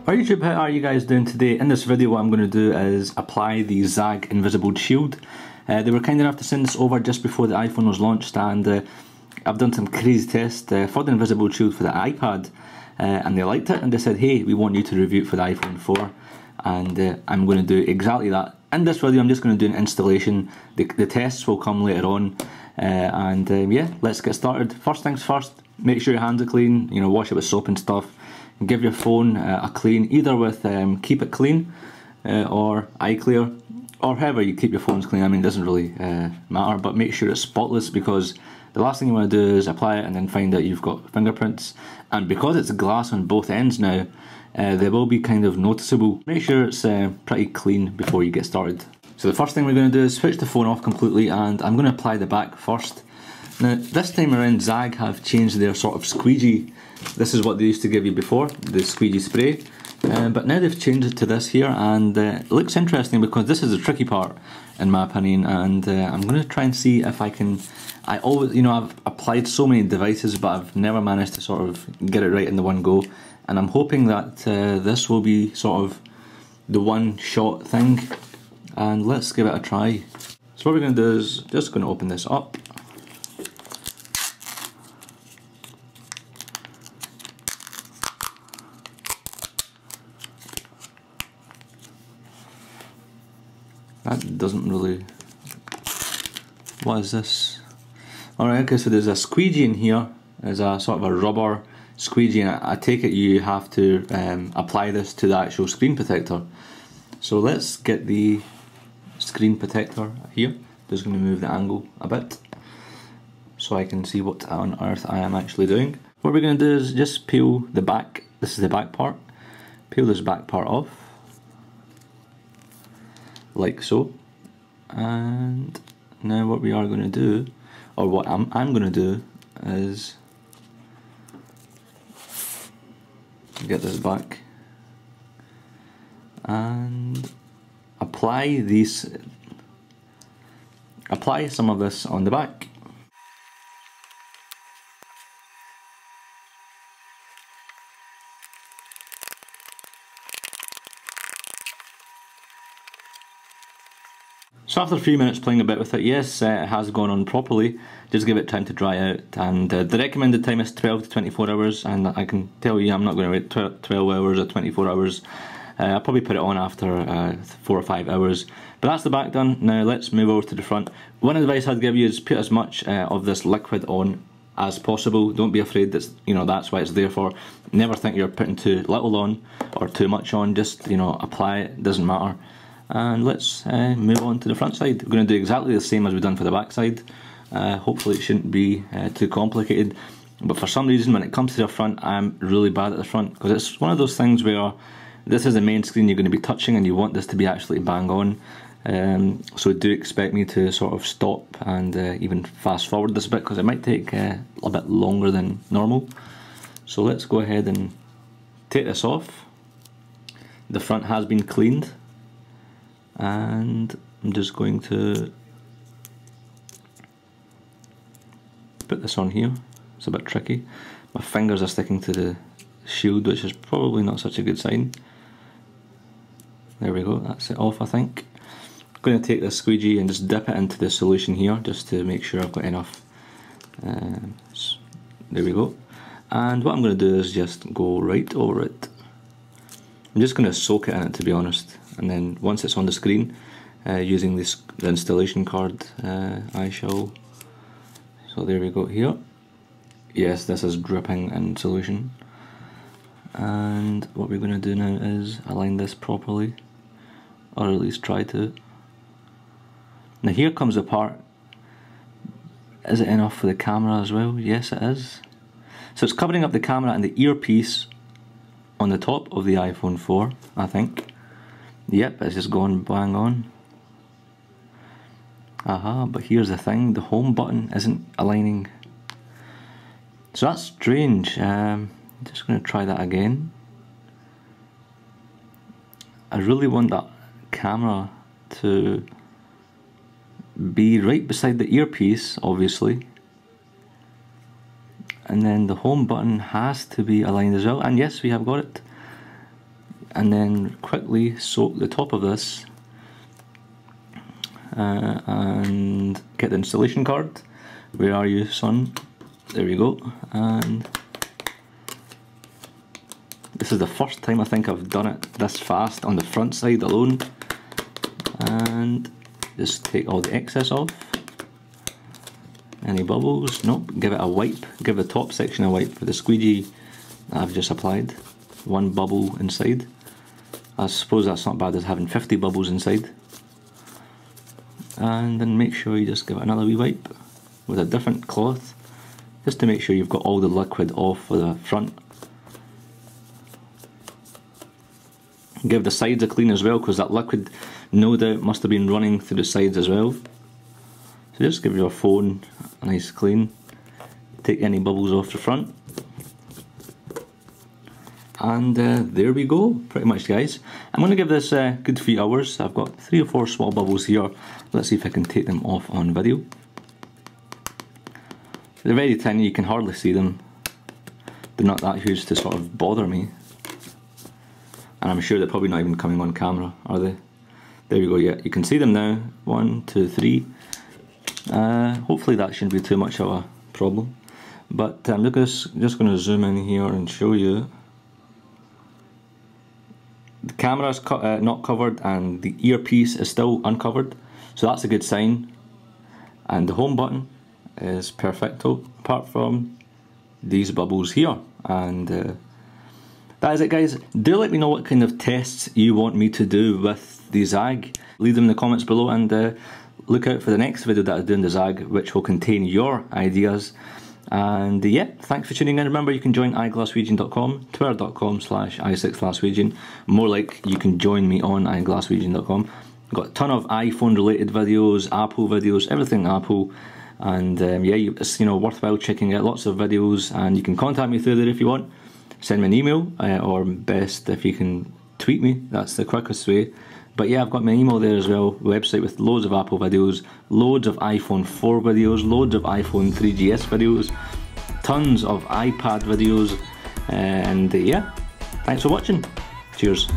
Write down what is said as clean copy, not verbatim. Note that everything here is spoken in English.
Alright YouTube, how are you guys doing today? In this video what I'm going to do is apply the Zagg Invisible Shield. They were kind enough to send this over just before the iPhone was launched, and I've done some crazy tests for the Invisible Shield for the iPad, and they liked it and they said, hey, we want you to review it for the iPhone 4, and I'm going to do exactly that. In this video I'm just going to do an installation. The tests will come later on, yeah, let's get started. First things first, make sure your hands are clean, you know, wash it with soap and stuff. Give your phone a clean, either with Keep It Clean or iClear, or however you keep your phones clean. I mean, it doesn't really matter, but make sure it's spotless, because the last thing you want to do is apply it and then find out you've got fingerprints. And because it's glass on both ends now, they will be kind of noticeable. Make sure it's pretty clean before you get started. So the first thing we're going to do is switch the phone off completely, and I'm going to apply the back first. Now this time around Zagg have changed their sort of squeegee. This is what they used to give you before, the squeegee spray, but now they've changed it to this here, and it looks interesting because this is the tricky part in my opinion, and I'm going to try and see if I can. I always, you know, I've applied so many devices but I've never managed to sort of get it right in the one go, and I'm hoping that this will be sort of the one shot thing, and let's give it a try. So what we're going to do is just going to open this up. That doesn't really... What is this? Alright, okay, so there's a squeegee in here. There's a sort of a rubber squeegee, and I take it you have to apply this to the actual screen protector. So let's get the screen protector here. Just going to move the angle a bit so I can see what on earth I am actually doing. What we're going to do is just peel the back. This is the back part. Peel this back part off, like so. And now what we are going to do, or what I'm going to do, is get this back and apply some of this on the back. So after a few minutes playing a bit with it, yes, it has gone on properly. Just give it time to dry out, and the recommended time is 12 to 24 hours, and I can tell you I'm not going to wait 12 hours or 24 hours. I'll probably put it on after 4 or 5 hours. But that's the back done. Now let's move over to the front. One advice I'd give you is put as much of this liquid on as possible. Don't be afraid that's, you know, that's why it's there for. Never think you're putting too little on or too much on. Just, you know, apply it, doesn't matter. And let's move on to the front side. We're going to do exactly the same as we've done for the back side. Hopefully it shouldn't be too complicated, but for some reason when it comes to the front I'm really bad at the front, because it's one of those things where this is the main screen you're going to be touching and you want this to be actually bang on. So do expect me to sort of stop and even fast forward this a bit, because it might take a bit longer than normal. So let's go ahead and take this off. The front has been cleaned, and I'm just going to put this on here. It's a bit tricky. My fingers are sticking to the shield, which is probably not such a good sign. There we go, that's it off I think. I'm going to take this squeegee and just dip it into the solution here, just to make sure I've got enough. There we go. And what I'm going to do is just go right over it. I'm just going to soak it in it, to be honest, and then once it's on the screen, using the installation card, I shall. So there we go here. Yes, this is dripping in solution. And what we're going to do now is align this properly, or at least try to. Now here comes the part. Is it enough for the camera as well? Yes, it is. So it's covering up the camera and the earpiece on the top of the iPhone 4, I think. Yep, it's just going bang on. Aha, but here's the thing, the home button isn't aligning. So that's strange. I'm just going to try that again. I really want that camera to be right beside the earpiece, obviously. And then the home button has to be aligned as well, and yes, we have got it. and then quickly soak the top of this and get the installation card. Where are you, son? There we go. And this is the first time I think I've done it this fast on the front side alone. And just take all the excess off. Any bubbles? Nope. Give it a wipe. Give the top section a wipe with the squeegee that I've just applied. One bubble inside. I suppose that's not bad as having 50 bubbles inside. And then make sure you just give it another wee wipe with a different cloth, just to make sure you've got all the liquid off for the front. Give the sides a clean as well, because that liquid no doubt must have been running through the sides as well. So just give your phone a nice clean, take any bubbles off the front. And there we go, pretty much, guys. I'm going to give this a good 3 hours. I've got 3 or 4 small bubbles here. Let's see if I can take them off on video. They're very tiny, you can hardly see them. They're not that huge to sort of bother me. And I'm sure they're probably not even coming on camera, are they? There we go, yeah, you can see them now. 1, 2, 3. Hopefully that shouldn't be too much of a problem. But I'm just going to zoom in here and show you. The camera's not covered and the earpiece is still uncovered, so that's a good sign. And the home button is perfecto, apart from these bubbles here. And that is it, guys. Do let me know what kind of tests you want me to do with the Zagg. Leave them in the comments below, and look out for the next video that I do in the Zagg, which will contain your ideas. And yeah, thanks for tuning in. Remember, you can join iGlassRegion.com, twitter.com/i6glassregion. More like, you can join me on iGlassRegion.com. Got a ton of iPhone related videos, Apple videos, everything Apple. And yeah, it's worthwhile checking out. Lots of videos, and you can contact me through there if you want. Send me an email, or best if you can tweet me. That's the quickest way. But yeah, I've got my email there as well. Website with loads of Apple videos, loads of iPhone 4 videos, loads of iPhone 3GS videos, tons of iPad videos, and yeah, thanks for watching. Cheers.